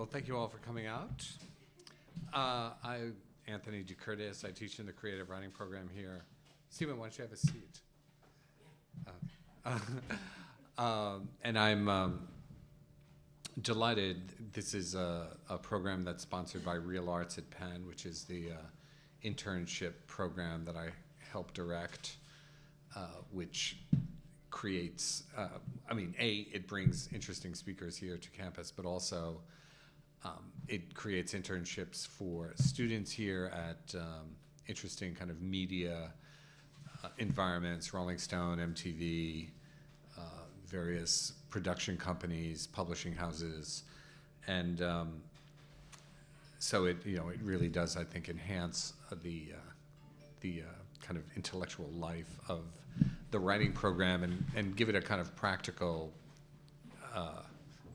Well, thank you all for coming out. I'm Anthony DeCurtis. I teach in the creative writing program here. Stephen, why don't you have a seat? And I'm delighted. This is a program that's sponsored by RealArts at Penn, which is the internship program that I help direct, which creates, it brings interesting speakers here to campus, but also it creates internships for students here at interesting kind of media environments, Rolling Stone, MTV, various production companies, publishing houses, and so it really does, I think, enhance the kind of intellectual life of the writing program and give it a kind of practical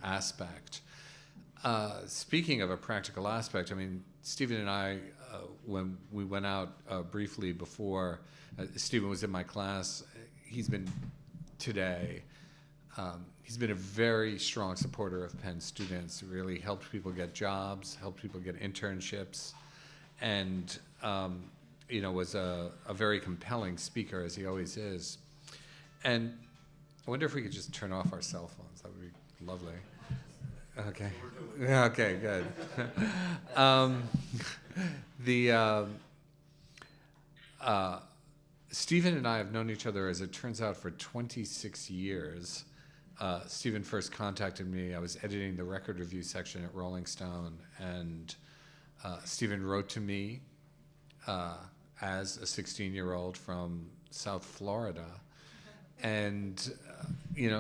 aspect. Speaking of a practical aspect, I mean, Stephen and I, when we went out briefly before, Stephen was in my class. He's been today. He's been a very strong supporter of Penn students. Really helped people get jobs, helped people get internships, and was a very compelling speaker, as he always is. And I wonder if we could just turn off our cell phones. That would be lovely. Okay. Yeah, okay, good. Stephen and I have known each other, as it turns out, for 26 years. Stephen first contacted me. I was editing the record review section at Rolling Stone, and Stephen wrote to me as a 16-year-old from South Florida, and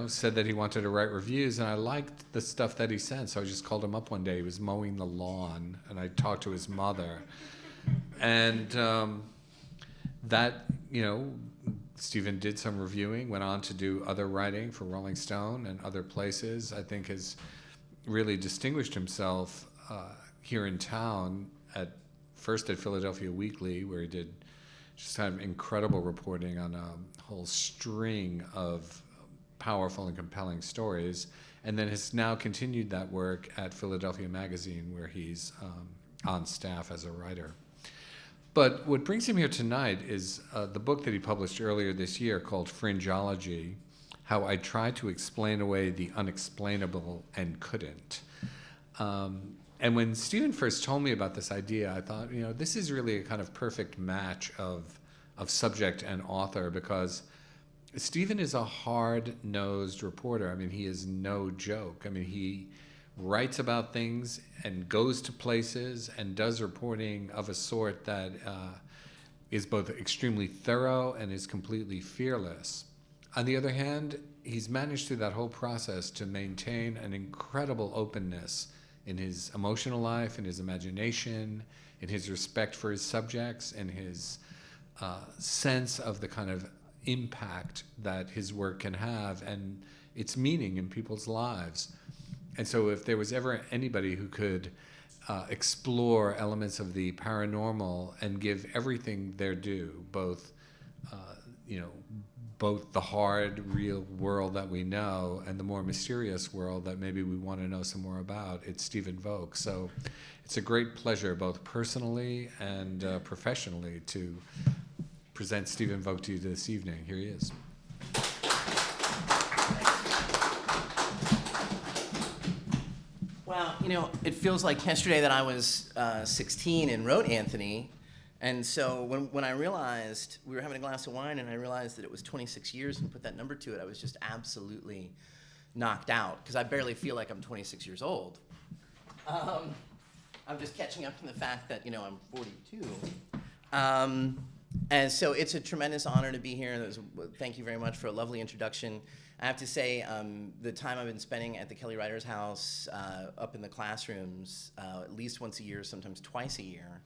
said that he wanted to write reviews, and I liked the stuff that he sent, so I just called him up one day. He was mowing the lawn, and I talked to his mother, and Stephen did some reviewing, went on to do other writing for Rolling Stone and other places. I think has really distinguished himself here in town, first at Philadelphia Weekly, where he did just kind of incredible reporting on a whole string of powerful and compelling stories, and then has now continued that work at Philadelphia Magazine, where he's on staff as a writer. But what brings him here tonight is the book that he published earlier this year called Fringology, How I Tried to Explain Away the Unexplainable and Couldn't. And when Stephen first told me about this idea, I thought, this is really a kind of perfect match of subject and author, because Stephen is a hard-nosed reporter. I mean, he is no joke. I mean, he writes about things and goes to places and does reporting of a sort that is both extremely thorough and is completely fearless. On the other hand, he's managed through that whole process to maintain an incredible openness in his emotional life, in his imagination, in his respect for his subjects, and his sense of the kind of impact that his work can have and its meaning in people's lives. And so if there was ever anybody who could explore elements of the paranormal and give everything their due, both the hard, real world that we know and the more mysterious world that maybe we want to know some more about, it's Stephen Volk. So it's a great pleasure, both personally and professionally, to present Stephen Volk to you this evening. Here he is. Well, it feels like yesterday that I was 16 and wrote Anthony. And so when I realized, we were having a glass of wine, and I realized that it was 26 years and put that number to it, I was just absolutely knocked out, because I barely feel like I'm 26 years old. I'm just catching up to the fact that, I'm 42. And so it's a tremendous honor to be here. Thank you very much for a lovely introduction. I have to say, the time I've been spending at the Kelly Writers House, up in the classrooms, at least once a year, sometimes twice a year,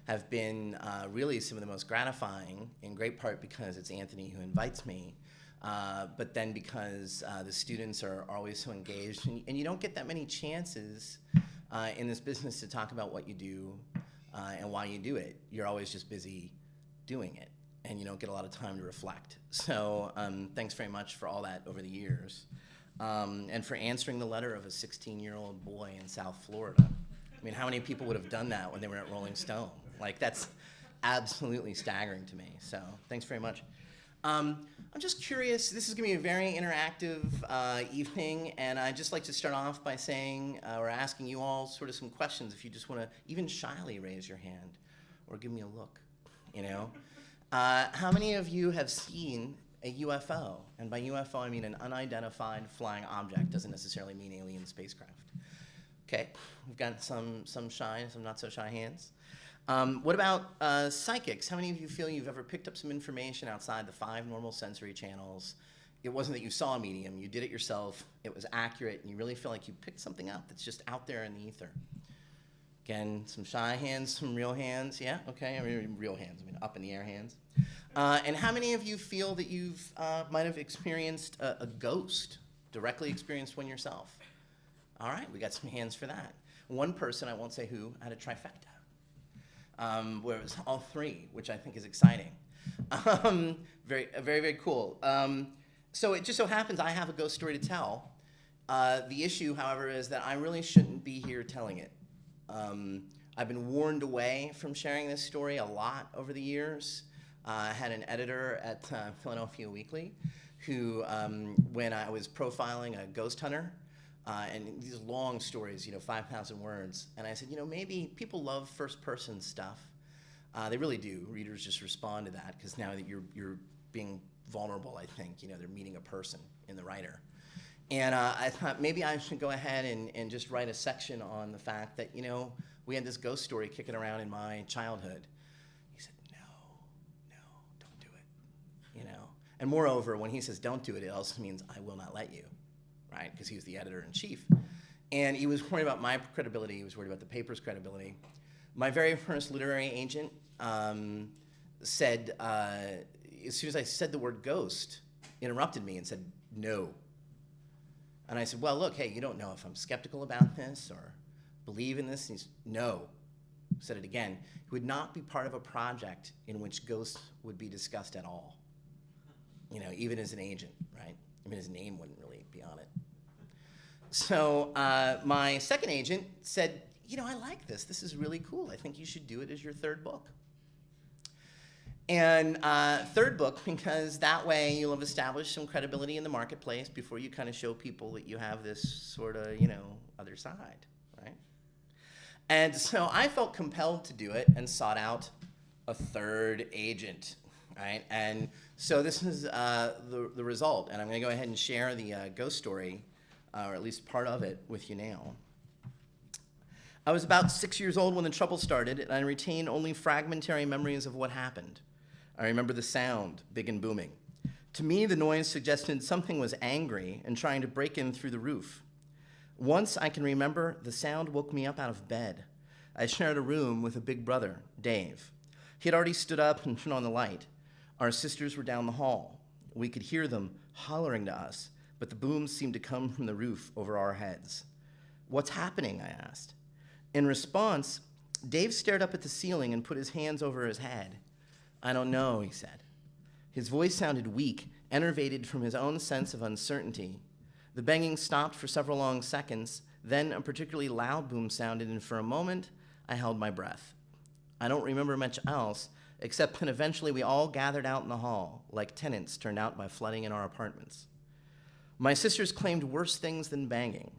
have been really some of the most gratifying, in great part because it's Anthony who invites me, but then because the students are always so engaged, and you don't get that many chances in this business to talk about what you do and why you do it. You're always just busy doing it, and you don't get a lot of time to reflect. So thanks very much for all that over the years. and for answering the letter of a 16-year-old boy in South Florida. I mean, how many people would have done that when they were at Rolling Stone? Like, that's absolutely staggering to me. So thanks very much. I'm just curious, this is going to be a very interactive evening, and I'd just like to start off by saying, or asking you all sort of some questions, if you just want to even shyly raise your hand or give me a look, you know. How many of you have seen a UFO? And by UFO, I mean an unidentified flying object. Doesn't necessarily mean alien spacecraft. Okay, we've got some shy, some not so shy hands. What about psychics? How many of you feel you've ever picked up some information outside the 5 normal sensory channels? It wasn't that you saw a medium, you did it yourself, it was accurate, and you really feel like you picked something up that's just out there in the ether. Again, some shy hands, some real hands, yeah, okay, I mean real hands, I mean up in the air hands. And how many of you feel that you've might have experienced a ghost, directly experienced one yourself? All right, we got some hands for that. One person, I won't say who, had a trifecta. Where it was all 3, which I think is exciting. Very, very cool. So it just so happens I have a ghost story to tell. The issue, however, is that I really shouldn't be here telling it. I've been warned away from sharing this story a lot over the years. I had an editor at Philadelphia Weekly who, when I was profiling a ghost hunter, and these long stories, 5,000 words. And I said, maybe people love first-person stuff. They really do. Readers just respond to that because now that you're being vulnerable, I think, they're meeting a person in the writer. And I thought maybe I should go ahead and just write a section on the fact that, we had this ghost story kicking around in my childhood. He said, no, don't do it, And moreover, when he says don't do it, it also means I will not let you. Right, because he was the editor-in-chief. And he was worried about my credibility. He was worried about the paper's credibility. My very first literary agent said, as soon as I said the word ghost, interrupted me and said, no. And I said, well, look, hey, you don't know if I'm skeptical about this or believe in this. And he's, no. Said it again. He would not be part of a project in which ghosts would be discussed at all. Even as an agent, right? I mean, his name wouldn't really be on it. So my second agent said, I like this. This is really cool. I think you should do it as your 3rd book. And 3rd book, because that way you'll have established some credibility in the marketplace before you kind of show people that you have this sort of, other side, right? And so I felt compelled to do it and sought out a 3rd agent, right? And so this is the result, and I'm going to go ahead and share the ghost story, or at least part of it, with you now. I was about 6 years old when the trouble started, and I retain only fragmentary memories of what happened. I remember the sound, big and booming. To me, the noise suggested something was angry and trying to break in through the roof. Once I can remember, the sound woke me up out of bed. I shared a room with a big brother, Dave. He had already stood up and turned on the light. Our sisters were down the hall. We could hear them hollering to us, but the booms seemed to come from the roof over our heads. What's happening? I asked. In response, Dave stared up at the ceiling and put his hands over his head. I don't know, he said. His voice sounded weak, enervated from his own sense of uncertainty. The banging stopped for several long seconds, then a particularly loud boom sounded, and for a moment, I held my breath. I don't remember much else, except that eventually we all gathered out in the hall, like tenants turned out by flooding in our apartments. My sisters claimed worse things than banging.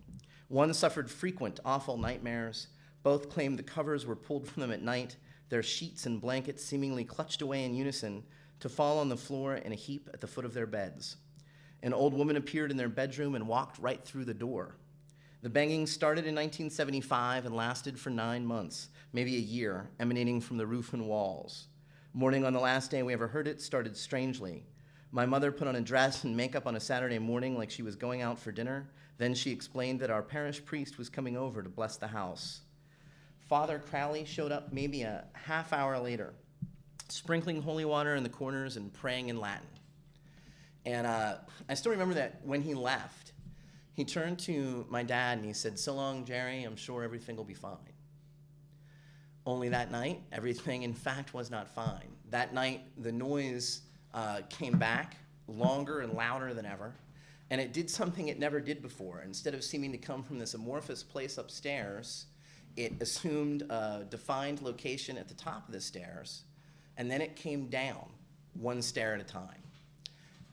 One suffered frequent, awful nightmares. Both claimed the covers were pulled from them at night, their sheets and blankets seemingly clutched away in unison to fall on the floor in a heap at the foot of their beds. An old woman appeared in their bedroom and walked right through the door. The banging started in 1975 and lasted for 9 months, maybe a year, emanating from the roof and walls. Morning on the last day we ever heard it started strangely. My mother put on a dress and makeup on a Saturday morning like she was going out for dinner. Then she explained that our parish priest was coming over to bless the house. Father Crowley showed up maybe a half hour later, sprinkling holy water in the corners and praying in Latin. And I still remember that when he left, he turned to my dad and he said, "So long, Jerry, I'm sure everything will be fine." Only that night, everything, in fact, was not fine. That night, the noise came back, longer and louder than ever, And it did something it never did before. Instead of seeming to come from this amorphous place upstairs, it assumed a defined location at the top of the stairs, and then it came down one stair at a time.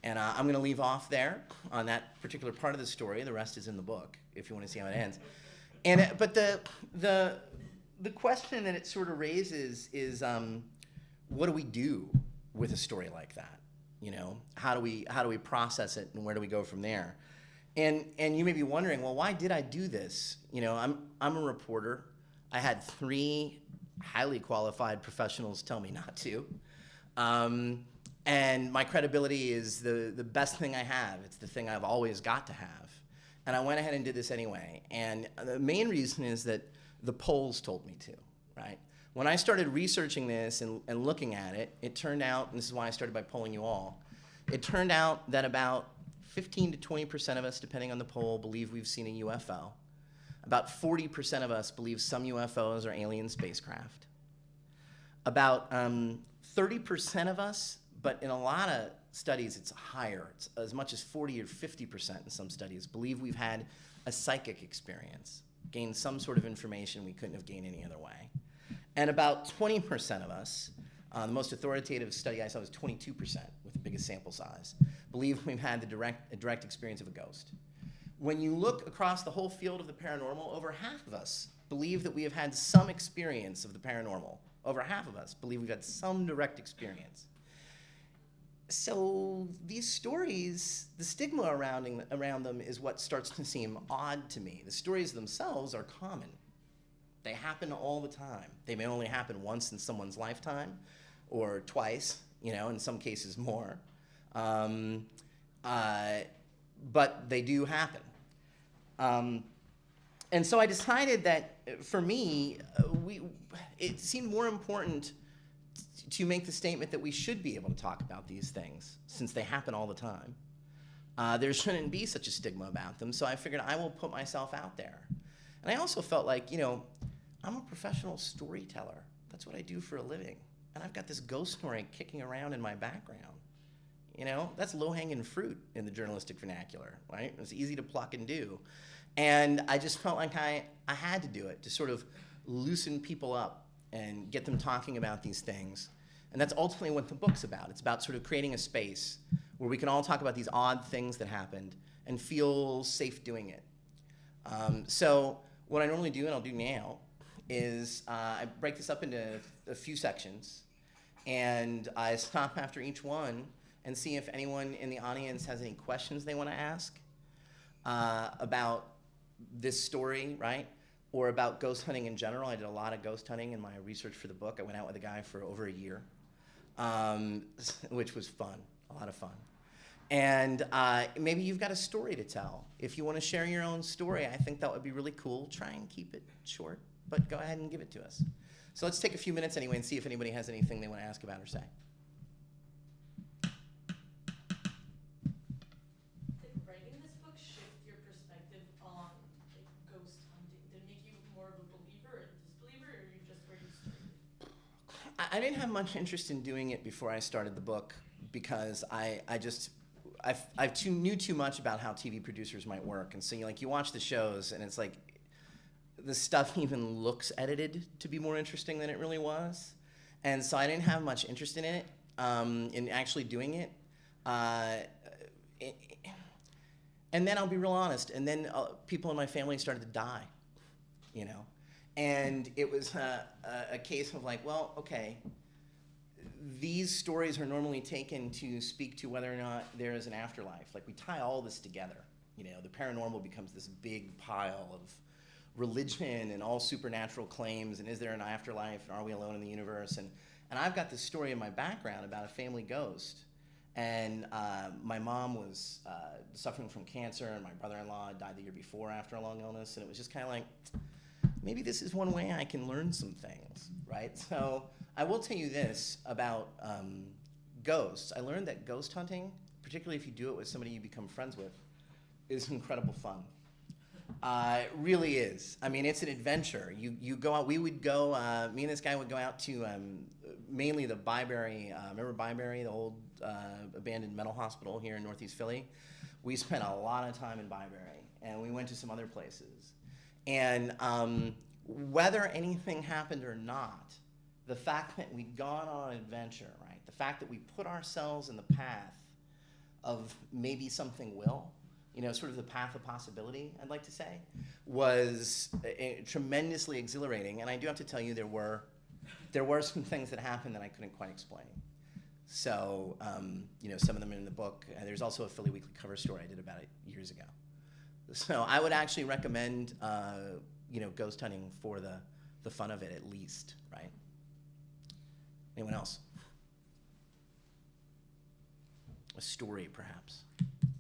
And I'm going to leave off there on that particular part of the story. The rest is in the book, if you want to see how it ends. But the question that it sort of raises is, what do we do with a story like that? You know, how do we process it, and where do we go from there? And you may be wondering, well, why did I do this? You know, I'm a reporter. I had 3 highly qualified professionals tell me not to. And my credibility is the best thing I have. It's the thing I've always got to have. And I went ahead and did this anyway. And the main reason is that the polls told me to, right? When I started researching this and looking at it, it turned out, and this is why I started by polling you all, it turned out that about 15 to 20% of us, depending on the poll, believe we've seen a UFO. About 40% of us believe some UFOs are alien spacecraft. About 30% of us, but in a lot of studies it's higher, it's as much as 40 or 50% in some studies, believe we've had a psychic experience, gained some sort of information we couldn't have gained any other way. And about 20% of us, the most authoritative study I saw was 22% with the biggest sample size, believe we've had a direct experience of a ghost. When you look across the whole field of the paranormal, over half of us believe that we have had some experience of the paranormal. Over half of us believe we've had some direct experience. So these stories, the stigma around them is what starts to seem odd to me. The stories themselves are common. They happen all the time. They may only happen once in someone's lifetime, or twice, you know, in some cases more. But they do happen. And so I decided that for me, it seemed more important to make the statement that we should be able to talk about these things, since they happen all the time. There shouldn't be such a stigma about them, so I figured I will put myself out there. And I also felt like, you know, I'm a professional storyteller. That's what I do for a living. And I've got this ghost story kicking around in my background. You know, that's low-hanging fruit in the journalistic vernacular, right? It's easy to pluck and do. And I just felt like I had to do it to sort of loosen people up and get them talking about these things. And that's ultimately what the book's about. It's about sort of creating a space where we can all talk about these odd things that happened and feel safe doing it. So what I normally do, and I'll do now, is I break this up into a few sections, and I stop after each one and see if anyone in the audience has any questions they want to ask about this story, right? Or about ghost hunting in general. I did a lot of ghost hunting in my research for the book. I went out with a guy for over a year, which was fun, a lot of fun. And maybe you've got a story to tell. If you want to share your own story, I think that would be really cool. Try and keep it short, but go ahead and give it to us. So let's take a few minutes anyway and see if anybody has anything they want to ask about or say. Did writing this book shift your perspective on ghost hunting? Did it make you more of a believer or disbeliever, or you just where you started? I didn't have much interest in doing it before I started the book because I knew too much about how TV producers might work. And so you watch the shows and it's like the stuff even looks edited to be more interesting than it really was. And so I didn't have much interest in it, in actually doing it. And then I'll be real honest, and then people in my family started to die, you know? And it was a case of like, well, okay, these stories are normally taken to speak to whether or not there is an afterlife. Like, we tie all this together. You know, the paranormal becomes this big pile of religion and all supernatural claims, and is there an afterlife, and are we alone in the universe? And I've got this story in my background about a family ghost. And my mom was suffering from cancer, and my brother-in-law died the year before after a long illness, and it was just kind of like, maybe this is one way I can learn some things, right? So I will tell you this about ghosts. I learned that ghost hunting, particularly if you do it with somebody you become friends with, is incredible fun. It really is. I mean, it's an adventure. You go out, we would go, me and this guy would go out to mainly the Byberry, remember Byberry, the old abandoned mental hospital here in Northeast Philly? We spent a lot of time in Byberry, and we went to some other places. And whether anything happened or not, the fact that we'd gone on an adventure, right? The fact that we put ourselves in the path of maybe something will, sort of the path of possibility, I'd like to say, was tremendously exhilarating. And I do have to tell you, there were some things that happened that I couldn't quite explain. So, some of them are in the book. There's also a Philly Weekly cover story I did about it years ago. So I would actually recommend, ghost hunting for the fun of it, at least, right? Anyone else? A story, perhaps.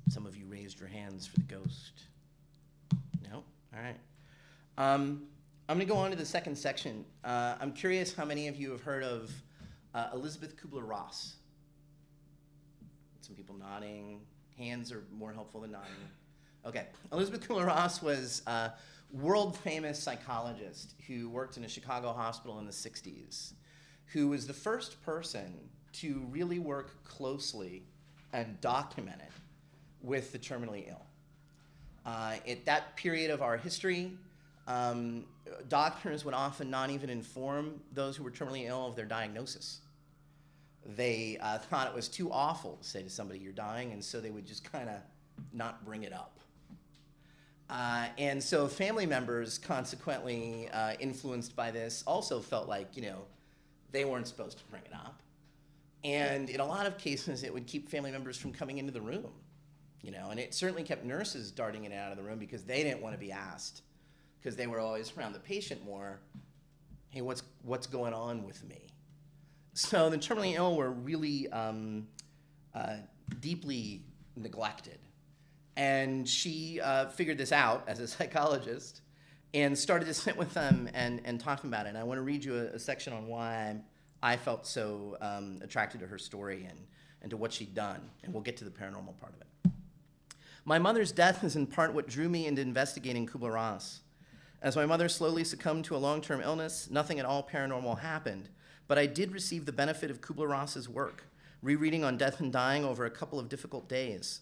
Some of you raised your hands for the ghost. No? All right. I'm going to go on to the second section. I'm curious how many of you have heard of Elizabeth Kubler-Ross. Some people nodding. Hands are more helpful than nodding. Okay. Elizabeth Kubler-Ross was a world-famous psychologist who worked in a Chicago hospital in the 60s, who was the first person to really work closely and document it with the terminally ill. At that period of our history, doctors would often not even inform those who were terminally ill of their diagnosis. They thought it was too awful to say to somebody, you're dying, and so they would just kind of not bring it up. And so family members, consequently influenced by this, also felt like, they weren't supposed to bring it up. And in a lot of cases, it would keep family members from coming into the room, and it certainly kept nurses darting in and out of the room because they didn't want to be asked, because they were always around the patient more, hey, what's going on with me? So the terminally ill were really deeply neglected. And she figured this out as a psychologist and started to sit with them and talk about it. And I want to read you a section on why I felt so attracted to her story and to what she'd done. And we'll get to the paranormal part of it. My mother's death is in part what drew me into investigating Kubler-Ross. As my mother slowly succumbed to a long-term illness, nothing at all paranormal happened, but I did receive the benefit of Kubler-Ross's work, rereading On Death and Dying over a couple of difficult days.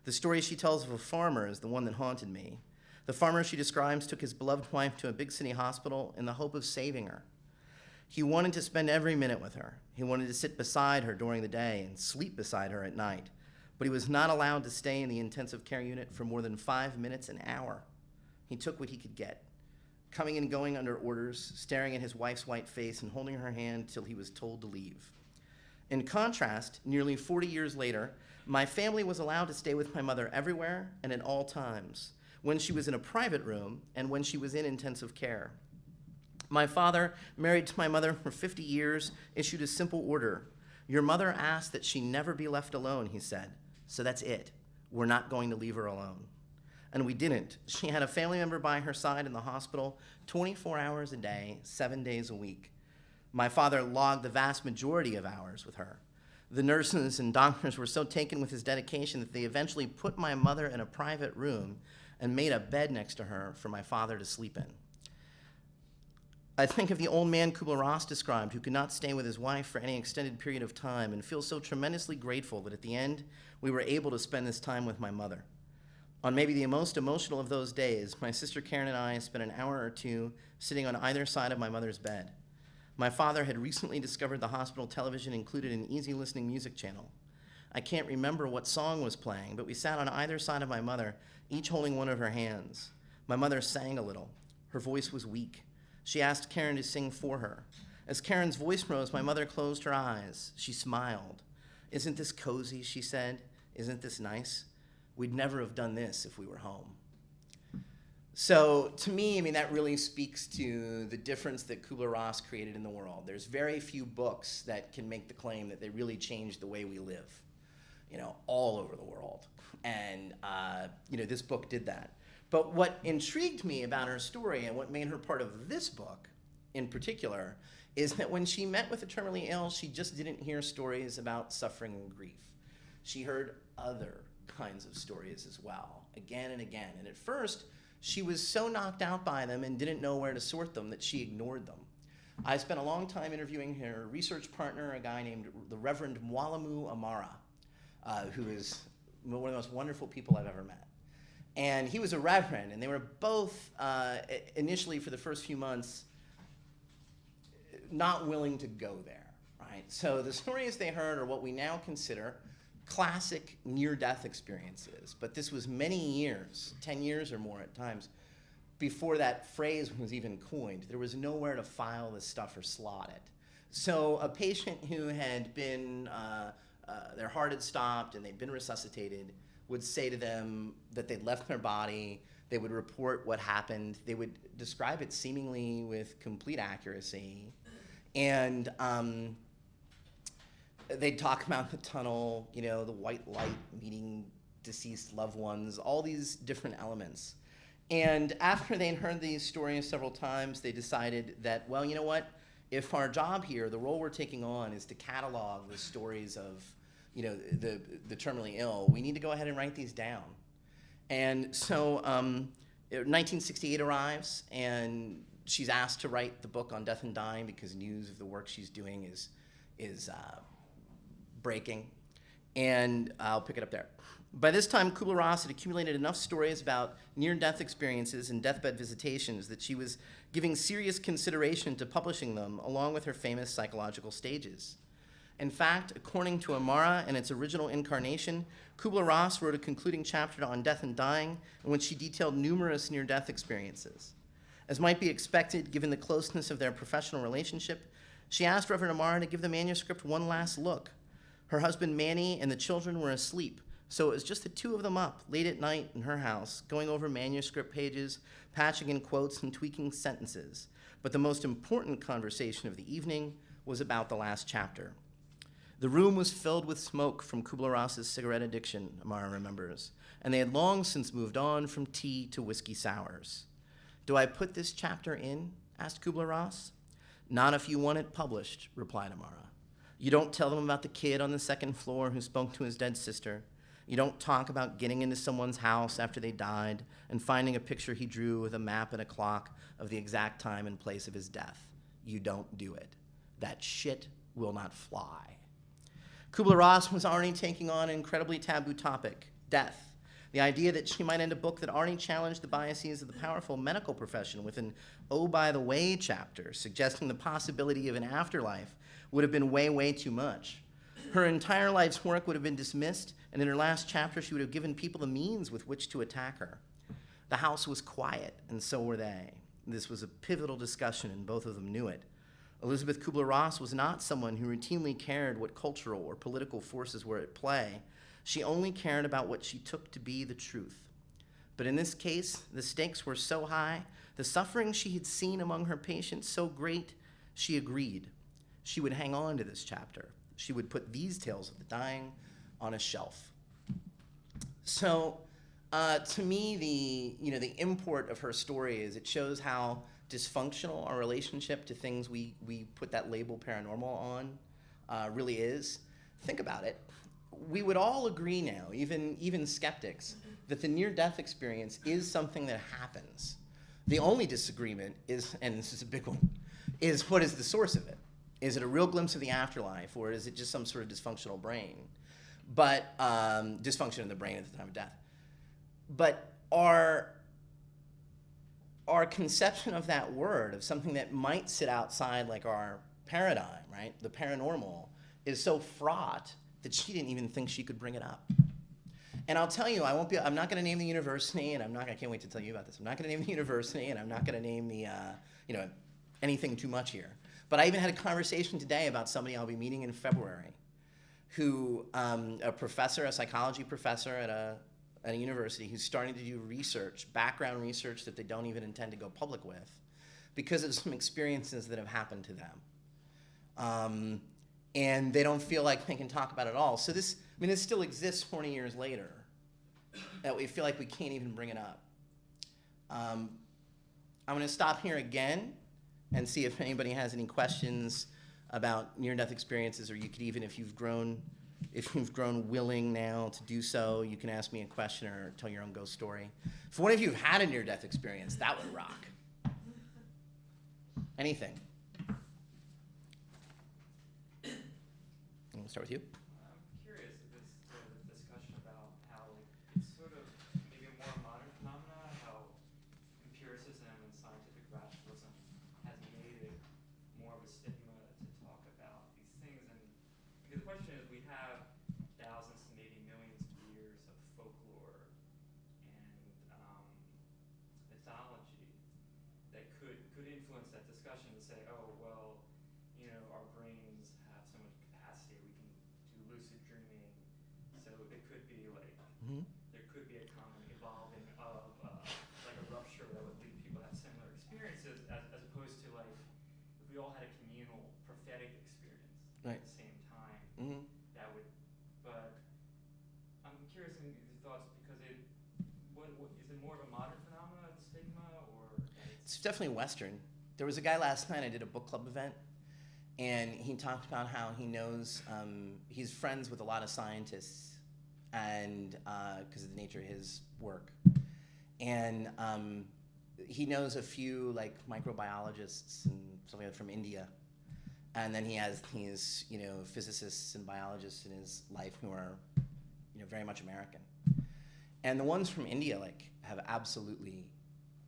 The story she tells of a farmer is the one that haunted me. The farmer she describes took his beloved wife to a big city hospital in the hope of saving her. He wanted to spend every minute with her. He wanted to sit beside her during the day and sleep beside her at night, but he was not allowed to stay in the intensive care unit for more than 5 minutes an hour. He took what he could get, coming and going under orders, staring at his wife's white face and holding her hand till he was told to leave. In contrast, nearly 40 years later, my family was allowed to stay with my mother everywhere and at all times, when she was in a private room and when she was in intensive care. My father, married to my mother for 50 years, issued a simple order. Your mother asked that she never be left alone, he said. So that's it. We're not going to leave her alone. And we didn't. She had a family member by her side in the hospital 24 hours a day, 7 days a week. My father logged the vast majority of hours with her. The nurses and doctors were so taken with his dedication that they eventually put my mother in a private room and made a bed next to her for my father to sleep in. I think of the old man Kubler-Ross described, who could not stay with his wife for any extended period of time, and feel so tremendously grateful that at the end we were able to spend this time with my mother. On maybe the most emotional of those days, my sister Karen and I spent an hour or two sitting on either side of my mother's bed. My father had recently discovered the hospital television included an easy listening music channel. I can't remember what song was playing, but we sat on either side of my mother, each holding one of her hands. My mother sang a little. Her voice was weak. She asked Karen to sing for her. As Karen's voice rose, my mother closed her eyes. She smiled. Isn't this cozy, she said. Isn't this nice? We'd never have done this if we were home. So to me, that really speaks to the difference that Kubler-Ross created in the world. There's very few books that can make the claim that they really changed the way we live, all over the world. And, this book did that. But what intrigued me about her story and what made her part of this book in particular is that when she met with the terminally ill, she just didn't hear stories about suffering and grief. She heard other kinds of stories as well, again and again. And at first, she was so knocked out by them and didn't know where to sort them that she ignored them. I spent a long time interviewing her research partner, a guy named the Reverend Mwalamu Amara, who is one of the most wonderful people I've ever met. And he was a reverend, and they were both, initially for the first few months, not willing to go there, right? So the stories they heard are what we now consider classic near-death experiences. But this was many years, 10 years or more at times, before that phrase was even coined. There was nowhere to file this stuff or slot it. So a patient who had been, their heart had stopped and they'd been resuscitated would say to them that they'd left their body. They would report what happened. They would describe it seemingly with complete accuracy. And they'd talk about the tunnel, you know, the white light meeting deceased loved ones, all these different elements. And after they'd heard these stories several times, they decided that, well, you know what? If our job here, the role we're taking on is to catalog the stories of, you know, the terminally ill, we need to go ahead and write these down. And so 1968 arrives, and she's asked to write the book on death and dying because news of the work she's doing is breaking. And I'll pick it up there. By this time, Kubler-Ross had accumulated enough stories about near-death experiences and deathbed visitations that she was giving serious consideration to publishing them, along with her famous psychological stages. In fact, according to Amara in its original incarnation, Kubler-Ross wrote a concluding chapter on death and dying in which she detailed numerous near-death experiences. As might be expected, given the closeness of their professional relationship, she asked Reverend Amara to give the manuscript one last look. Her husband Manny and the children were asleep, so it was just the two of them up late at night in her house, going over manuscript pages, patching in quotes and tweaking sentences. But the most important conversation of the evening was about the last chapter. The room was filled with smoke from Kubler-Ross's cigarette addiction, Amara remembers, and they had long since moved on from tea to whiskey sours. "Do I put this chapter in?" asked Kubler-Ross. "Not if you want it published," replied Amara. "You don't tell them about the kid on the second floor who spoke to his dead sister. You don't talk about getting into someone's house after they died and finding a picture he drew with a map and a clock of the exact time and place of his death. You don't do it. That shit will not fly." Kubler-Ross was already taking on an incredibly taboo topic, death. The idea that she might end a book that already challenged the biases of the powerful medical profession with an "oh, by the way" chapter, suggesting the possibility of an afterlife, would have been way, way too much. Her entire life's work would have been dismissed, and in her last chapter, she would have given people the means with which to attack her. The house was quiet, and so were they. This was a pivotal discussion, and both of them knew it. Elizabeth Kubler-Ross was not someone who routinely cared what cultural or political forces were at play. She only cared about what she took to be the truth. But in this case, the stakes were so high, the suffering she had seen among her patients so great, she agreed. She would hang on to this chapter. She would put these tales of the dying on a shelf. So, to me, the import of her story is it shows how dysfunctional our relationship to things we put that label paranormal on really is. Think about it. We would all agree now, even skeptics, that the near-death experience is something that happens. The only disagreement is, and this is a big one, is what is the source of it? Is it a real glimpse of the afterlife, or is it just some sort of dysfunctional brain? But dysfunction in the brain at the time of death. But our conception of that word, of something that might sit outside like our paradigm, right, the paranormal, is so fraught that she didn't even think she could bring it up. And I'll tell you, I'm not going to name the university, and I can't wait to tell you about this. I'm not going to name the university, and I'm not going to name the, anything too much here. But I even had a conversation today about somebody I'll be meeting in February, who, a psychology professor at a university, who's starting to do research, background research that they don't even intend to go public with, because of some experiences that have happened to them. And they don't feel like they can talk about it all. So this still exists 20 years later, that we feel like we can't even bring it up. I'm going to stop here again and see if anybody has any questions about near-death experiences, or you could even, if you've grown willing now to do so, you can ask me a question or tell your own ghost story. If one of you have had a near-death experience, that would rock. Anything. We'll start with you. I'm curious if it's the discussion about how mythology that could influence that discussion to say, oh, well, our brains have so much capacity, we can do lucid dreaming, so it could be like, there could be a common evolving of like a rupture that would lead people to have similar experiences, as opposed to like, if we all had a communal prophetic experience Right. at the same time, that would, but I'm curious in your thoughts, because what is it more of a modern phenomenon, the stigma, or? It's definitely Western. There was a guy last night, I did a book club event, and he talked about how he knows, he's friends with a lot of scientists, and because of the nature of his work. And he knows a few like microbiologists and stuff like that from India. And then he has these, physicists and biologists in his life who are, very much American. And the ones from India have absolutely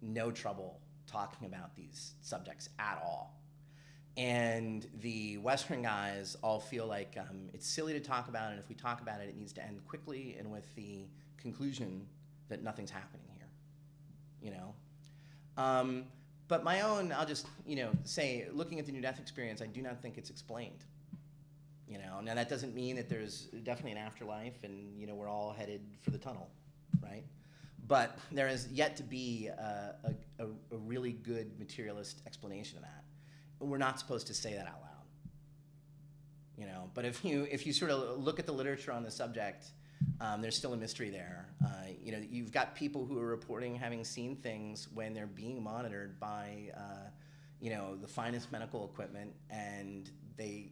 no trouble talking about these subjects at all. And the Western guys all feel like it's silly to talk about it. If we talk about it, it needs to end quickly and with the conclusion that nothing's happening here, But my own, I'll just, say, looking at the near-death experience, I do not think it's explained. Now that doesn't mean that there's definitely an afterlife and, we're all headed for the tunnel, right? But there is yet to be a really good materialist explanation of that. We're not supposed to say that out loud, But if you sort of look at the literature on the subject, there's still a mystery there. You've got people who are reporting having seen things when they're being monitored by, the finest medical equipment, and they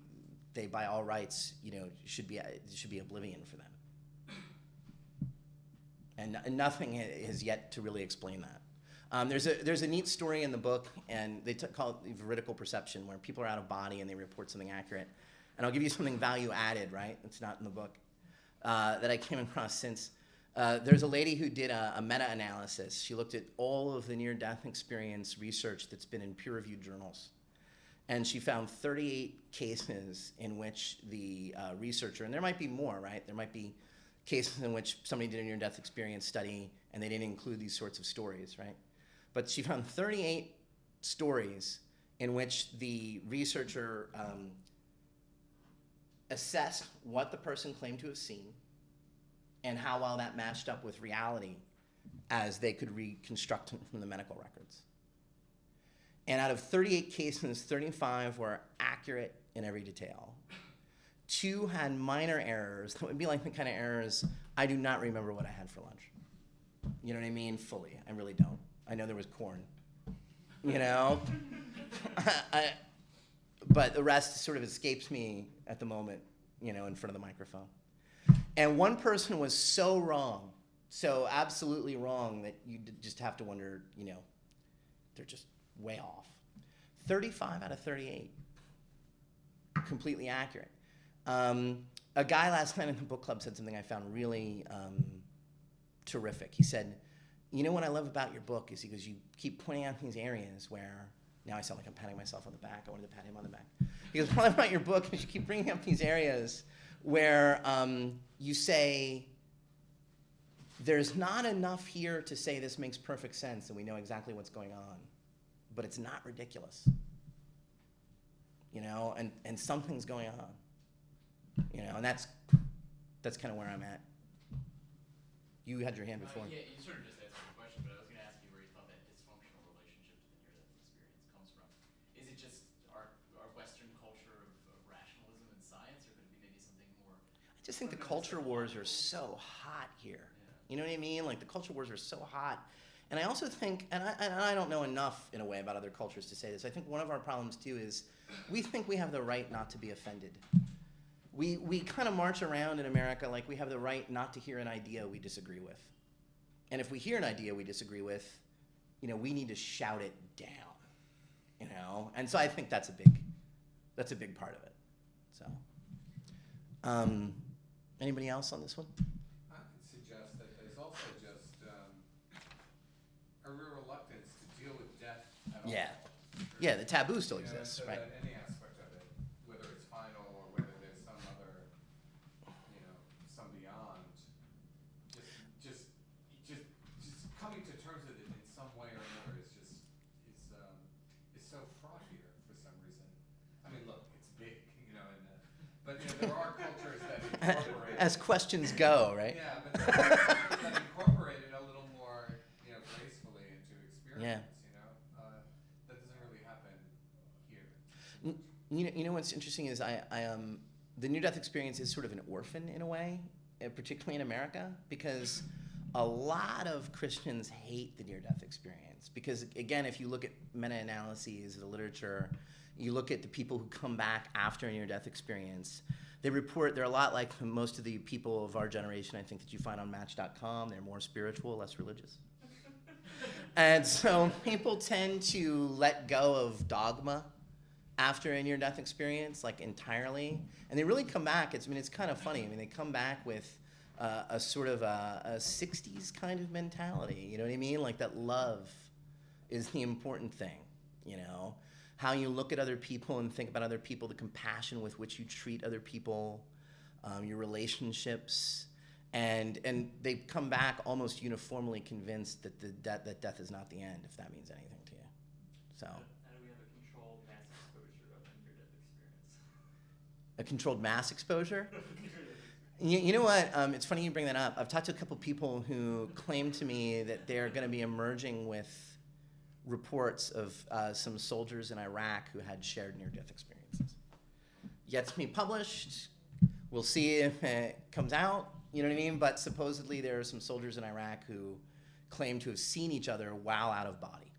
by all rights, should be oblivion for them. And nothing has yet to really explain that. There's a neat story in the book, and they call it veridical perception, where people are out of body and they report something accurate. And I'll give you something value added, right? It's not in the book, that I came across since. There's a lady who did a meta-analysis. She looked at all of the near-death experience research that's been in peer-reviewed journals. And she found 38 cases in which the researcher, and there might be more, right? There might be cases in which somebody did a near-death experience study and they didn't include these sorts of stories, right? But she found 38 stories in which the researcher assessed what the person claimed to have seen and how well that matched up with reality as they could reconstruct it from the medical records. And out of 38 cases, 35 were accurate in every detail. 2 had minor errors that would be like the kind of errors, I do not remember what I had for lunch. You know what I mean? Fully. I really don't. I know there was corn. But the rest sort of escapes me at the moment, in front of the microphone. And one person was so wrong, so absolutely wrong, that you just have to wonder, they're just way off. 35 out of 38, completely accurate. A guy last night in the book club said something I found really terrific. He said, what I love about your book is, he goes, you keep pointing out these areas where, now I sound like I'm patting myself on the back. I wanted to pat him on the back. He goes, what I love about your book is you keep bringing up these areas where you say, there's not enough here to say this makes perfect sense and we know exactly what's going on, but it's not ridiculous. And something's going on. And that's kind of where I'm at. You had your hand before. Yeah, you sort of just answered the question, but I was going to ask you where you thought that dysfunctional relationship to the near-death experience comes from. Is it just our Western culture of rationalism and science, or could it be maybe something more? I just think the culture wars are so hot here. You know what I mean? Like, the culture wars are so hot. And I also think, and I don't know enough in a way about other cultures to say this, I think one of our problems too is we think we have the right not to be offended. We kind of march around in America like we have the right not to hear an idea we disagree with. And if we hear an idea we disagree with, we need to shout it down, And so I think that's a big part of it. So, anybody else on this one? I could suggest that there's also just a real reluctance to deal with death at all. Yeah, the taboo still exists, so right? that any aspect of it, whether it's final or whether there's some other, some beyond, just coming to terms with it in some way or as questions go, right? Yeah, but that incorporated a little more, gracefully into experience. That doesn't really happen here. You know what's interesting is the near-death experience is sort of an orphan in a way, particularly in America, because a lot of Christians hate the near-death experience. Because again, if you look at meta-analyses of the literature, you look at the people who come back after a near-death experience, they report they're a lot like most of the people of our generation, I think, that you find on Match.com. They're more spiritual, less religious. And so people tend to let go of dogma after a near-death experience, like entirely. And they really come back. It's kind of funny. They come back with a sort of a 60s kind of mentality. You know what I mean? Like that love is the important thing, How you look at other people and think about other people, the compassion with which you treat other people, your relationships. And they come back almost uniformly convinced that that death is not the end, if that means anything to you. So. How do we have a controlled mass exposure of a near-death experience? A controlled mass exposure? You know what? It's funny you bring that up. I've talked to a couple people who claim to me that they're going to be emerging with reports of some soldiers in Iraq who had shared near-death experiences. Yet to be published. We'll see if it comes out. You know what I mean? But supposedly there are some soldiers in Iraq who claim to have seen each other while out of body.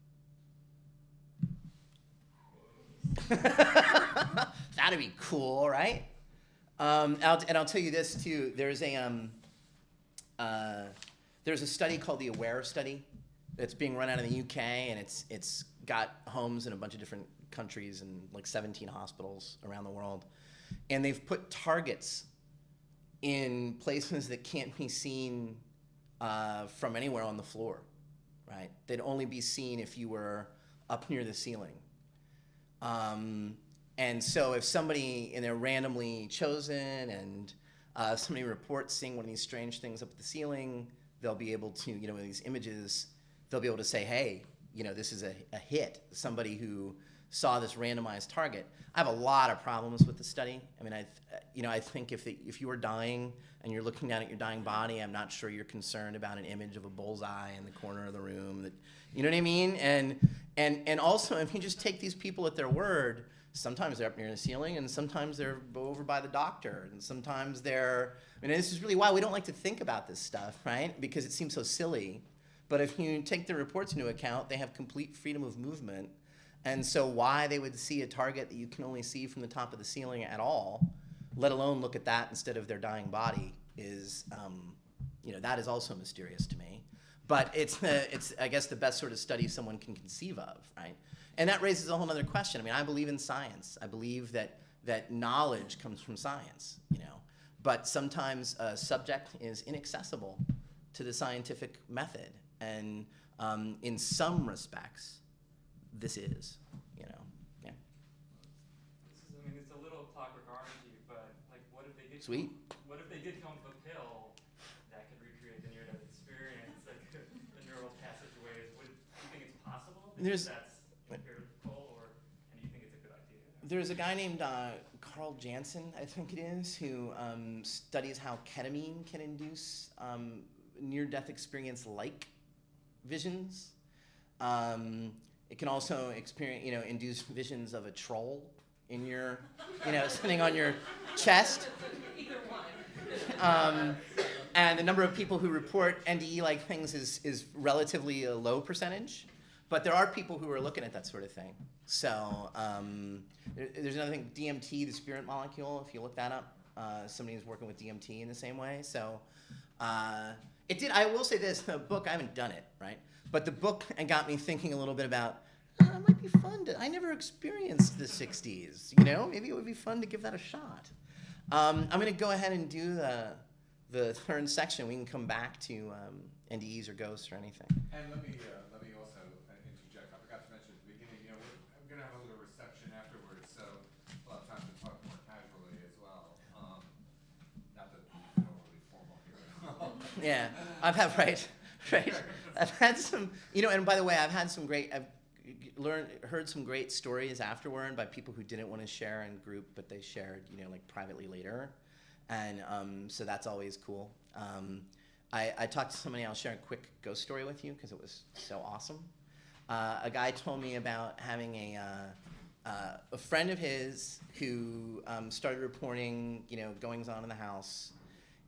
That'd be cool, right? I'll tell you this too. There's a study called the AWARE study that's being run out of the UK, and it's got homes in a bunch of different countries and like 17 hospitals around the world, and they've put targets in places that can't be seen from anywhere on the floor, right? They'd only be seen if you were up near the ceiling. And so if somebody, and they're randomly chosen, and somebody reports seeing one of these strange things up at the ceiling, they'll be able to, with these images, they'll be able to say, hey, this is a hit, somebody who saw this randomized target. I have a lot of problems with the study. I think if you are dying and you're looking down at your dying body, I'm not sure you're concerned about an image of a bullseye in the corner of the room. That, you know what I mean? And also, if you just take these people at their word, sometimes they're up near the ceiling, and sometimes they're over by the doctor, and sometimes they're. This is really why we don't like to think about this stuff, right? Because it seems so silly. But if you take the reports into account, they have complete freedom of movement. And so why they would see a target that you can only see from the top of the ceiling at all, let alone look at that instead of their dying body, is, that is also mysterious to me. But it's I guess, the best sort of study someone can conceive of, right? And that raises a whole other question. I believe in science. I believe that knowledge comes from science, But sometimes a subject is inaccessible to the scientific method. And in some respects, this is, yeah. It's a little Clockwork Orange-y, but what if they did? Sweet. What if they did come up with a pill that could recreate the near-death experience, the neural passageways? Do you think it's possible? That's empirical, and do you think it's a good idea? There's a guy named Carl Jansen, I think it is, who studies how ketamine can induce near-death experience-like visions. It can also induce visions of a troll in your, sitting on your chest. Either one. And the number of people who report NDE-like things is relatively a low percentage, but there are people who are looking at that sort of thing. So there's another thing, DMT, the spirit molecule. If you look that up, somebody who's working with DMT in the same way. So it did. I will say this: the book, I haven't done it, right? But the book got me thinking a little bit about, it might be fun I never experienced the 60s, Maybe it would be fun to give that a shot. I'm going to go ahead and do the third section. We can come back to NDEs or ghosts or anything. And let me also interject. I forgot to mention at the beginning, I'm going to have a little reception afterwards, so we'll have time to talk more casually as well. Not that we're overly formal here. Yeah, right. I've had some, and by the way, I've heard some great stories afterward by people who didn't want to share in group, but they shared, privately later. And so that's always cool. I talked to somebody, I'll share a quick ghost story with you because it was so awesome. A guy told me about having a friend of his who started reporting, goings on in the house,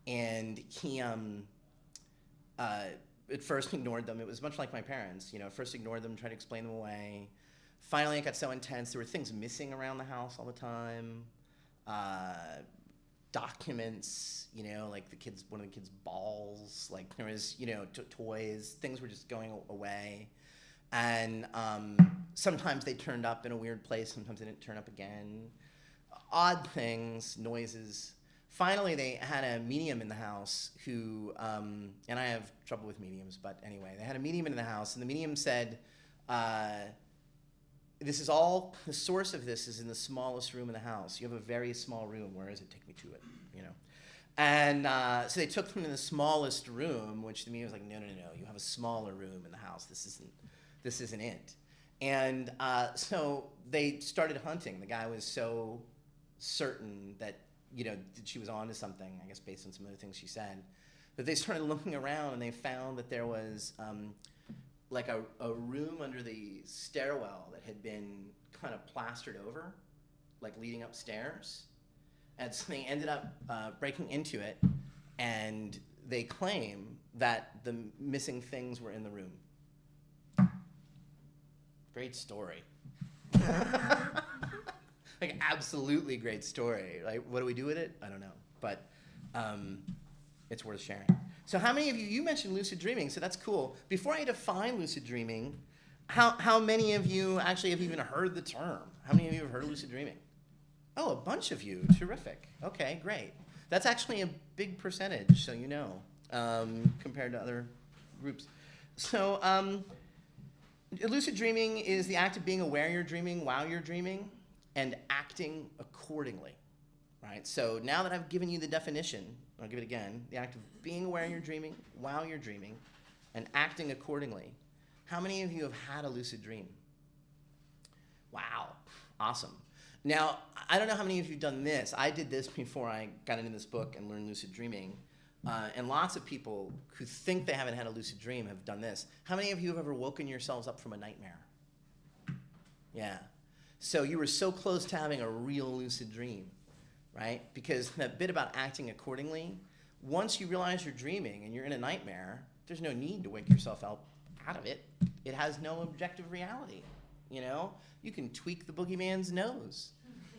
and he at first ignored them. It was much like my parents, at first ignored them, tried to explain them away. Finally, it got so intense. There were things missing around the house all the time. Documents, like one of the kids' balls, like there was, toys. Things were just going away. And sometimes they turned up in a weird place. Sometimes they didn't turn up again. Odd things, noises. Finally, they had a medium in the house who, and I have trouble with mediums, but anyway, they had a medium in the house, and the medium said, the source of this is in the smallest room in the house. You have a very small room. Where is it? Take me to it, And so they took them to the smallest room, which the medium was like, no. You have a smaller room in the house. This isn't it. And so they started hunting. The guy was so certain that, that she was onto something, I guess based on some other things she said. But they started looking around, and they found that there was like a room under the stairwell that had been kind of plastered over, like leading upstairs. And so they ended up breaking into it, and they claim that the missing things were in the room. Great story. Like, absolutely great story. Like, what do we do with it? I don't know. But it's worth sharing. So how many of you mentioned lucid dreaming, so that's cool. Before I define lucid dreaming, how many of you actually have even heard the term? How many of you have heard of lucid dreaming? Oh, a bunch of you. Terrific. Okay, great. That's actually a big percentage, so compared to other groups. So lucid dreaming is the act of being aware you're dreaming while you're dreaming and acting accordingly, right? So now that I've given you the definition, I'll give it again, the act of being aware you're dreaming while you're dreaming and acting accordingly. How many of you have had a lucid dream? Wow, awesome. Now, I don't know how many of you have done this. I did this before I got into this book and learned lucid dreaming. And lots of people who think they haven't had a lucid dream have done this. How many of you have ever woken yourselves up from a nightmare? Yeah. So you were so close to having a real lucid dream, right? Because that bit about acting accordingly, once you realize you're dreaming and you're in a nightmare, there's no need to wake yourself out of it. It has no objective reality, You can tweak the boogeyman's nose.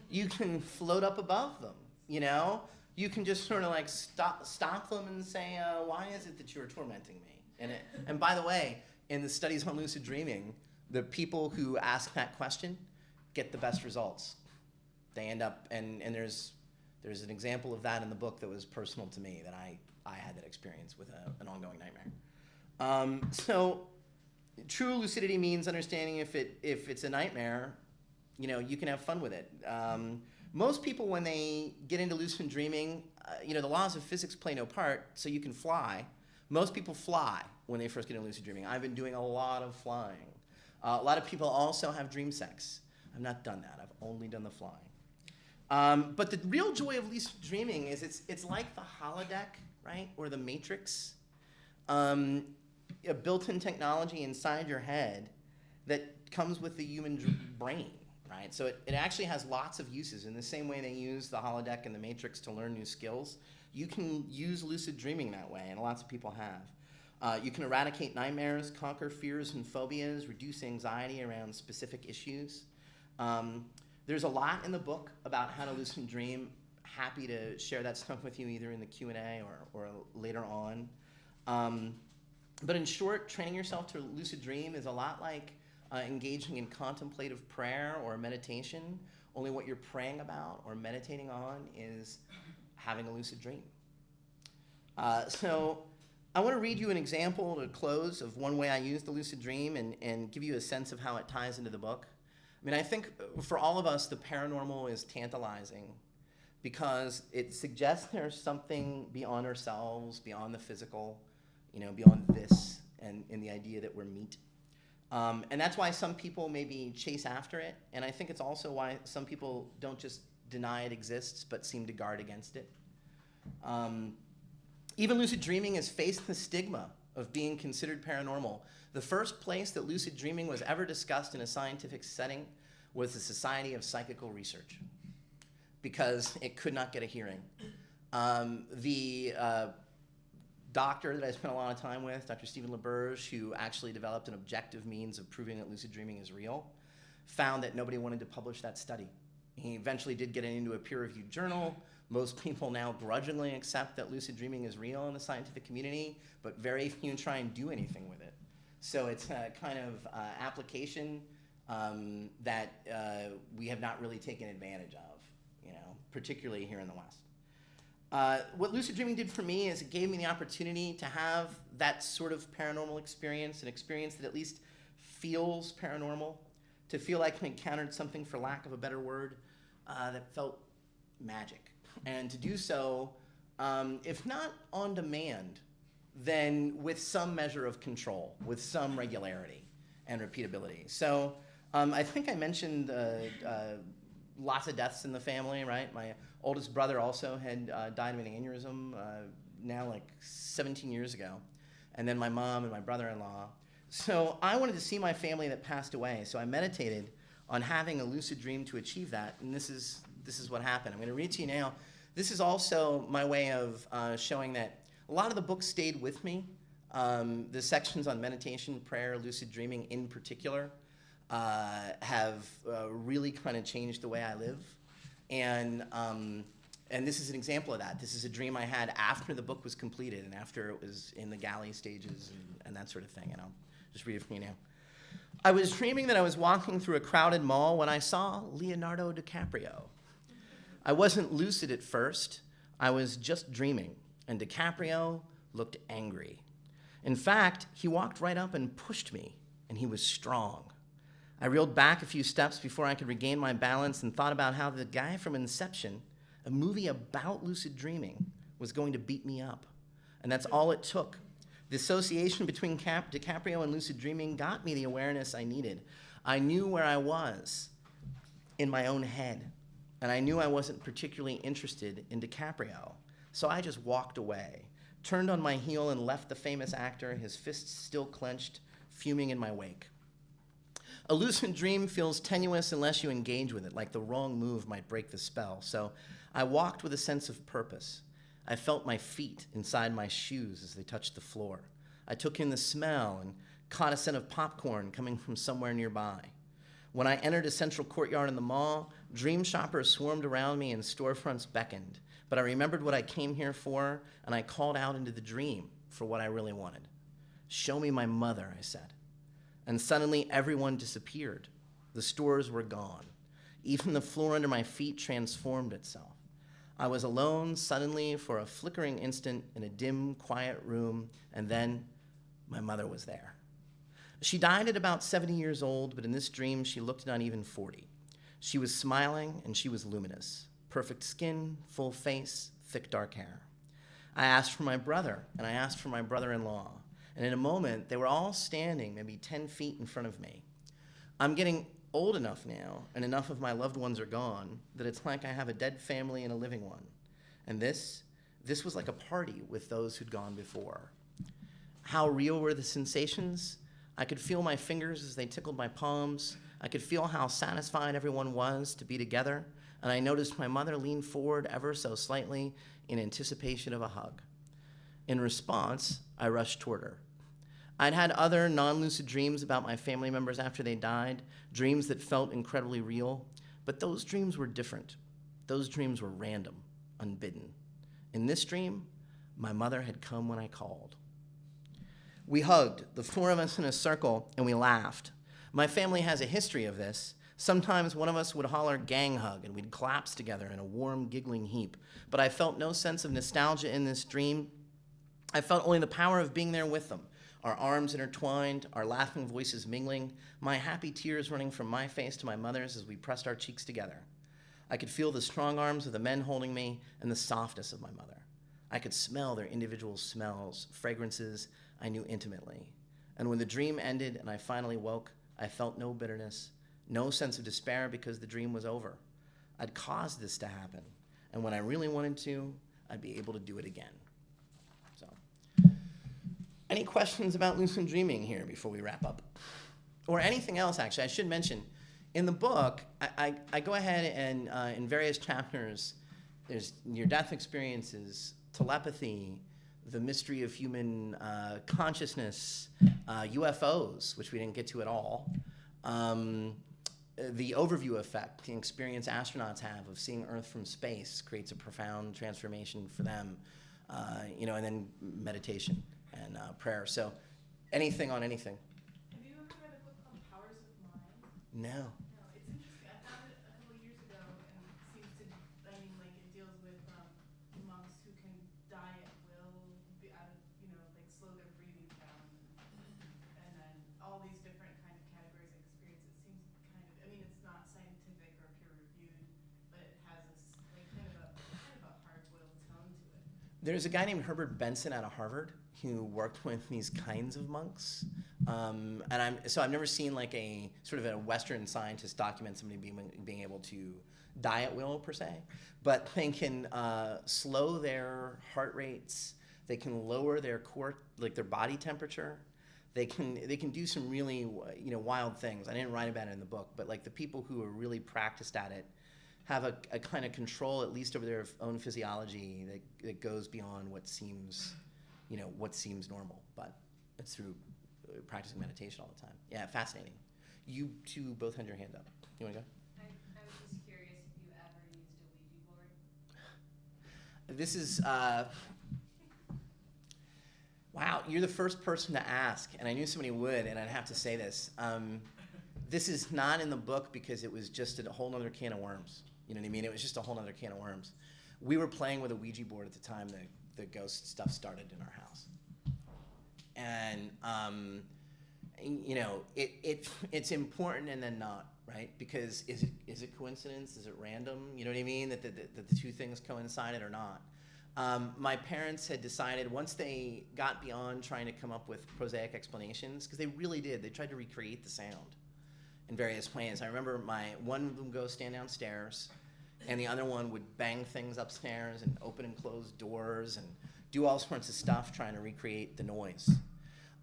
You can float up above them, You can just sort of like stop them and say, why is it that you're tormenting me? And by the way, in the studies on lucid dreaming, the people who ask that question get the best results. They end up, and there's an example of that in the book that was personal to me, that I had that experience with an ongoing nightmare. So true lucidity means understanding if it's a nightmare, you can have fun with it. Most people, when they get into lucid dreaming, the laws of physics play no part, so you can fly. Most people fly when they first get into lucid dreaming. I've been doing a lot of flying. A lot of people also have dream sex. I've not done that. I've only done the flying. But the real joy of lucid dreaming is it's like the holodeck, right, or the Matrix, a built-in technology inside your head that comes with the human brain, right? So it actually has lots of uses. In the same way they use the holodeck and the Matrix to learn new skills, you can use lucid dreaming that way, and lots of people have. You can eradicate nightmares, conquer fears and phobias, reduce anxiety around specific issues. There's a lot in the book about how to lucid dream. Happy to share that stuff with you either in the Q&A or later on. But in short, training yourself to lucid dream is a lot like engaging in contemplative prayer or meditation, only what you're praying about or meditating on is having a lucid dream. So I want to read you an example to close of one way I use the lucid dream and give you a sense of how it ties into the book. I mean, I think for all of us, the paranormal is tantalizing because it suggests there's something beyond ourselves, beyond the physical, beyond this and in the idea that we're meat. And that's why some people maybe chase after it. And I think it's also why some people don't just deny it exists, but seem to guard against it. Even lucid dreaming has faced the stigma of being considered paranormal. The first place that lucid dreaming was ever discussed in a scientific setting was the Society of Psychical Research, because it could not get a hearing. The doctor that I spent a lot of time with, Dr. Stephen LaBerge, who actually developed an objective means of proving that lucid dreaming is real, found that nobody wanted to publish that study. He eventually did get it into a peer-reviewed journal. Most people now grudgingly accept that lucid dreaming is real in the scientific community, but very few try and do anything with it. So it's a kind of application that we have not really taken advantage of, particularly here in the West. What lucid dreaming did for me is it gave me the opportunity to have that sort of paranormal experience, an experience that at least feels paranormal, to feel like I encountered something, for lack of a better word, that felt magic. And to do so, if not on demand, then with some measure of control, with some regularity and repeatability. So I think I mentioned lots of deaths in the family, right? My oldest brother also had died of an aneurysm now like 17 years ago. And then my mom and my brother-in-law. So I wanted to see my family that passed away. So I meditated on having a lucid dream to achieve that. And this is what happened. I'm going to read to you now. This is also my way of showing that a lot of the books stayed with me. The sections on meditation, prayer, lucid dreaming in particular have really kind of changed the way I live. And this is an example of that. This is a dream I had after the book was completed and after it was in the galley stages and that sort of thing. And I'll just read it for you now. I was dreaming that I was walking through a crowded mall when I saw Leonardo DiCaprio. I wasn't lucid at first. I was just dreaming, and DiCaprio looked angry. In fact, he walked right up and pushed me, and he was strong. I reeled back a few steps before I could regain my balance and thought about how the guy from Inception, a movie about lucid dreaming, was going to beat me up. And that's all it took. The association between DiCaprio and lucid dreaming got me the awareness I needed. I knew where I was in my own head, and I knew I wasn't particularly interested in DiCaprio. So I just walked away, turned on my heel, and left the famous actor, his fists still clenched, fuming in my wake. A lucid dream feels tenuous unless you engage with it, like the wrong move might break the spell. So I walked with a sense of purpose. I felt my feet inside my shoes as they touched the floor. I took in the smell and caught a scent of popcorn coming from somewhere nearby. When I entered a central courtyard in the mall, dream shoppers swarmed around me and storefronts beckoned. But I remembered what I came here for, and I called out into the dream for what I really wanted. "Show me my mother," I said. And suddenly everyone disappeared. The stores were gone. Even the floor under my feet transformed itself. I was alone suddenly for a flickering instant in a dim, quiet room, and then my mother was there. She died at about 70 years old, but in this dream she looked not even 40. She was smiling and she was luminous. Perfect skin, full face, thick dark hair. I asked for my brother, and I asked for my brother-in-law. And in a moment, they were all standing maybe 10 feet in front of me. I'm getting old enough now, and enough of my loved ones are gone, that it's like I have a dead family and a living one. And this was like a party with those who'd gone before. How real were the sensations? I could feel my fingers as they tickled my palms. I could feel how satisfied everyone was to be together. And I noticed my mother lean forward ever so slightly in anticipation of a hug. In response, I rushed toward her. I'd had other non-lucid dreams about my family members after they died, dreams that felt incredibly real, but those dreams were different. Those dreams were random, unbidden. In this dream, my mother had come when I called. We hugged, the four of us in a circle, and we laughed. My family has a history of this. Sometimes one of us would holler gang hug, and we'd collapse together in a warm, giggling heap. But I felt no sense of nostalgia in this dream. I felt only the power of being there with them. Our arms intertwined, our laughing voices mingling, my happy tears running from my face to my mother's as we pressed our cheeks together. I could feel the strong arms of the men holding me and the softness of my mother. I could smell their individual smells, fragrances I knew intimately. And when the dream ended and I finally woke, I felt no bitterness, no sense of despair because the dream was over. I'd caused this to happen, and when I really wanted to, I'd be able to do it again. So, any questions about lucid dreaming here before we wrap up? Or anything else, actually. I should mention, in the book, I go ahead and in various chapters, there's near-death experiences, telepathy, the mystery of human consciousness, UFOs, which we didn't get to at all, the overview effect, the experience astronauts have of seeing Earth from space creates a profound transformation for them, and then meditation and prayer. So anything on anything. Have you ever read a book called Powers of Mind? No. No, it's interesting. I found it a couple of years ago, and it seems to, it deals with monks who can die at will, be out of, slow their breathing down, and then all these different kind of categories of experience. It seems it's not scientific or peer reviewed, but it has this kind of a hard-boiled tone to it. There's a guy named Herbert Benson out of Harvard who worked with these kinds of monks. I've never seen like a sort of a Western scientist document somebody being able to die at will per se, but they can slow their heart rates. They can lower their their body temperature. They can do some really wild things. I didn't write about it in the book, but like the people who are really practiced at it have a kind of control, at least over their own physiology, that goes beyond what seems normal. But it's through practicing meditation all the time. Yeah, fascinating. You two both had your hand up. You want to go? I was just curious if you ever used a Ouija board. This is wow. You're the first person to ask, and I knew somebody would, and I'd have to say this. This is not in the book because it was just a whole other can of worms. You know what I mean? It was just a whole other can of worms. We were playing with a Ouija board at the time the ghost stuff started in our house. And, it's important and then not, right? Because is it coincidence? Is it random? You know what I mean? That the two things coincided or not? My parents had decided once they got beyond trying to come up with prosaic explanations, because they really did, they tried to recreate the sound in various ways. I remember one of them would go stand downstairs, and the other one would bang things upstairs and open and close doors and do all sorts of stuff trying to recreate the noise.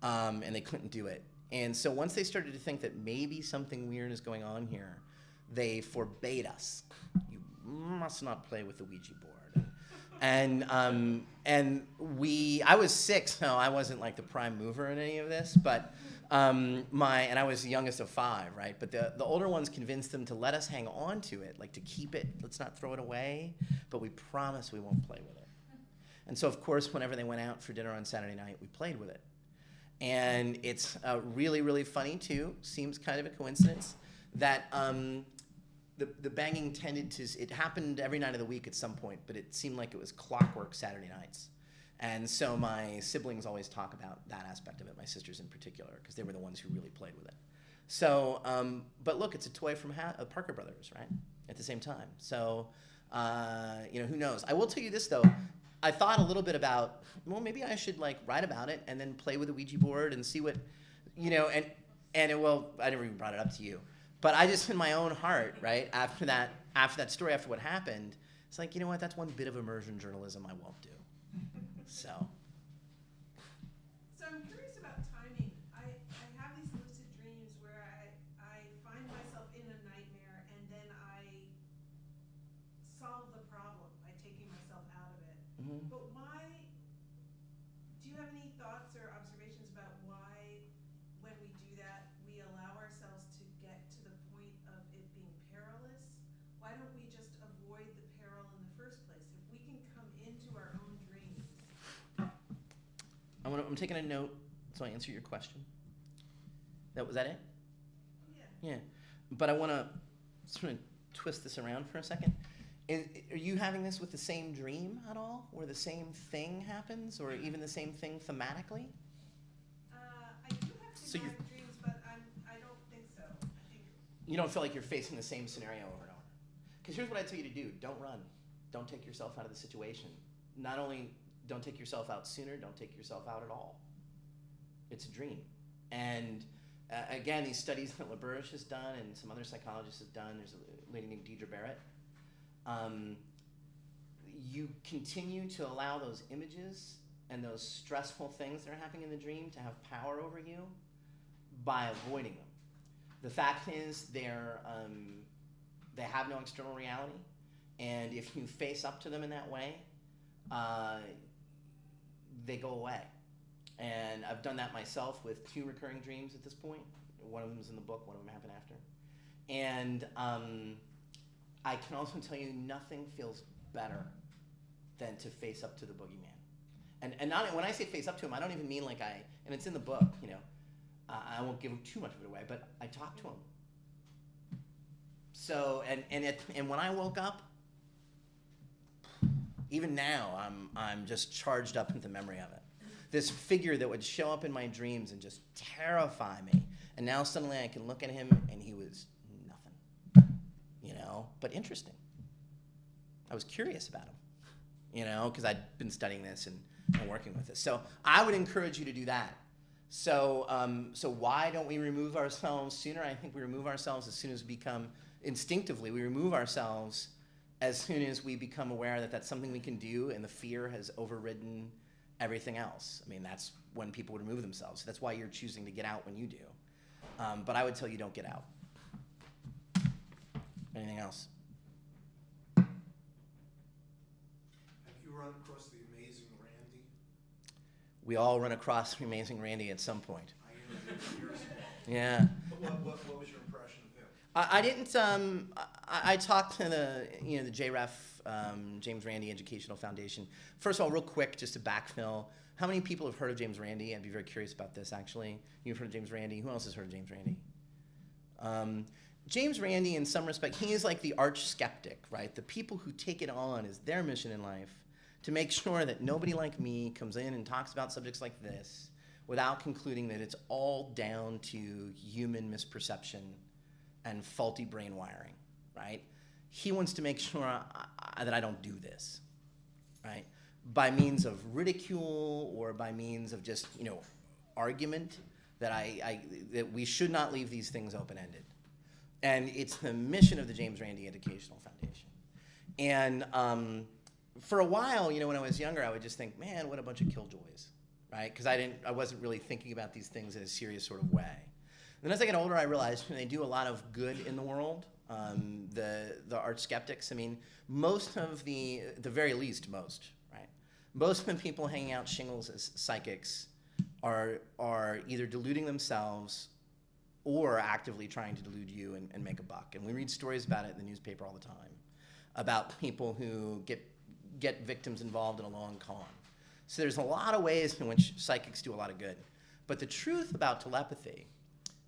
And they couldn't do it. And so once they started to think that maybe something weird is going on here, they forbade us. You must not play with the Ouija board. I was 6, so I wasn't like the prime mover in any of this, but and I was the youngest of 5, right? But the older ones convinced them to let us hang on to it, like to keep it, let's not throw it away, but we promise we won't play with it. And so of course, whenever they went out for dinner on Saturday night, we played with it. And it's really, really funny too, seems kind of a coincidence, that the banging it happened every night of the week at some point, but it seemed like it was clockwork Saturday nights. And so my siblings always talk about that aspect of it, my sisters in particular, because they were the ones who really played with it. So, but look, it's a toy from Parker Brothers, right? At the same time. So, who knows? I will tell you this, though. I thought a little bit about, well, maybe I should like write about it and then play with a Ouija board and see what, I never even brought it up to you. But I just, in my own heart, right, after that story, after what happened, it's like, you know what, that's one bit of immersion journalism I won't do. So I'm curious about timing. I have these lucid dreams where I find myself in a nightmare and then I solve the problem by taking myself out of it. Mm-hmm. But why, do you have any thoughts or observations about why when we do that, we allow ourselves to get to the point of it being perilous? Why don't we just avoid the peril in the first place? If we can come into our own dreams. I'm taking a note so I answer your question. Was that it? Yeah. Yeah. But I want to sort of twist this around for a second. Are you having this with the same dream at all? Where the same thing happens? Or even the same thing thematically? I do have thematic dreams, but I don't think so. I think You don't feel like you're facing the same scenario over and over. Because here's what I tell you to do. Don't run. Don't take yourself out of the situation. Not only don't take yourself out sooner, don't take yourself out at all. It's a dream. And again, these studies that LaBerge has done and some other psychologists have done, there's a lady named Deidre Barrett, you continue to allow those images and those stressful things that are happening in the dream to have power over you by avoiding them. The fact is they have no external reality, and if you face up to them in that way, they go away. And I've done that myself with 2 recurring dreams at this point. One of them is in the book, one of them happened after. And I can also tell you nothing feels better than to face up to the boogeyman. And not, when I say face up to him, I don't even mean like and it's in the book, you know, I won't give too much of it away, but I talked to him. So, and when I woke up, even now, I'm just charged up with the memory of it. This figure that would show up in my dreams and just terrify me. And now suddenly I can look at him and he was nothing, you know, but interesting. I was curious about him, you know, because I'd been studying this and working with this. So I would encourage you to do that. So why don't we remove ourselves sooner? I think we remove ourselves as soon as we become, instinctively, we remove ourselves as soon as we become aware that that's something we can do and the fear has overridden everything else. I mean, that's when people would remove themselves. That's why you're choosing to get out when you do. But I would tell you don't get out. Anything else? Have you run across the amazing Randy? We all run across the amazing Randy at some point. I interviewed him years ago. Yeah. What was your impression of him? I didn't. I talked to the JREF, James Randi Educational Foundation. First of all, real quick, just to backfill, how many people have heard of James Randi? I'd be very curious about this. Actually, you've heard of James Randi. Who else has heard of James Randi? James Randi, in some respect, he is like the arch skeptic, right? The people who take it on as their mission in life to make sure that nobody like me comes in and talks about subjects like this without concluding that it's all down to human misperception and faulty brain wiring, right? He wants to make sure that I don't do this, right? By means of ridicule or by means of just, argument, that we should not leave these things open-ended. And it's the mission of the James Randi Educational Foundation. And for a while, when I was younger, I would just think, man, what a bunch of killjoys, right? Because I wasn't really thinking about these things in a serious sort of way. Then as I get older, I realized they do a lot of good in the world. The arch skeptics, I mean, most of the very least, most of the people hanging out shingles as psychics are either deluding themselves or actively trying to delude you and make a buck. And we read stories about it in the newspaper all the time, about people who get victims involved in a long con. So there's a lot of ways in which psychics do a lot of good. But the truth about telepathy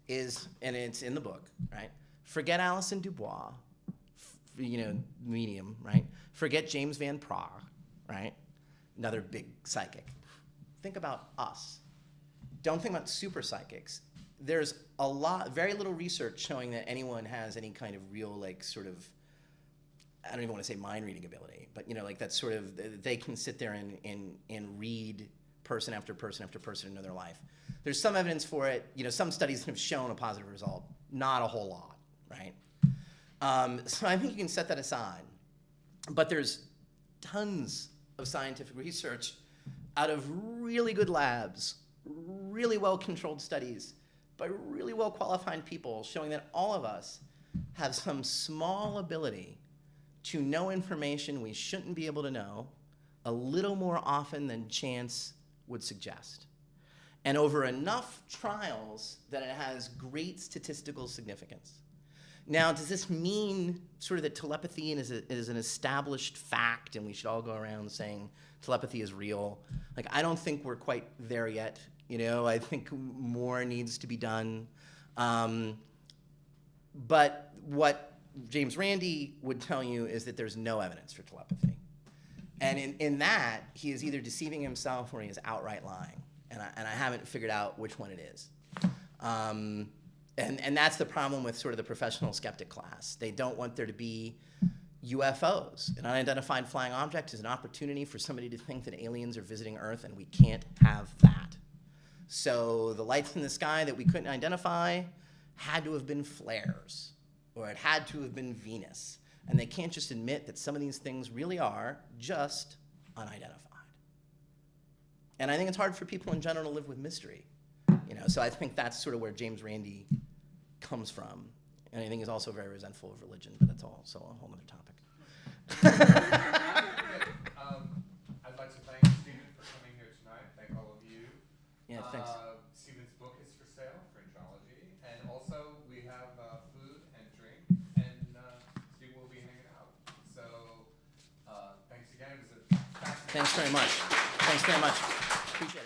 is, and it's in the book, right? Forget Alison Dubois, medium, right? Forget James Van Praagh, right? Another big psychic. Think about us. Don't think about super psychics. There's very little research showing that anyone has any kind of real, sort of, I don't even want to say mind reading ability, but that sort of, they can sit there and read person after person after person into their life. There's some evidence for it. Some studies have shown a positive result. Not a whole lot, right? So I think you can set that aside. But there's tons of scientific research out of really good labs, really well-controlled studies by really well-qualified people showing that all of us have some small ability to know information we shouldn't be able to know a little more often than chance would suggest. And over enough trials that it has great statistical significance. Now, does this mean sort of that telepathy is an established fact and we should all go around saying telepathy is real? I don't think we're quite there yet. I think more needs to be done. But what James Randi would tell you is that there's no evidence for telepathy. And in that, he is either deceiving himself or he is outright lying. And I haven't figured out which one it is. And that's the problem with sort of the professional skeptic class. They don't want there to be UFOs. An unidentified flying object is an opportunity for somebody to think that aliens are visiting Earth, and we can't have that. So the lights in the sky that we couldn't identify had to have been flares, or it had to have been Venus. And they can't just admit that some of these things really are just unidentified. And I think it's hard for people in general to live with mystery. So I think that's sort of where James Randi comes from. And I think he's also very resentful of religion, but that's also a whole other topic. I'd like to thank Stephen for coming here tonight. Thank all of you. Yeah, thanks. Stephen's book is for sale, Fringology, and also we have food and drink, and Stephen will be hanging out. So thanks again. It was a fascinating. Thanks very much. Thanks very much. Appreciate it.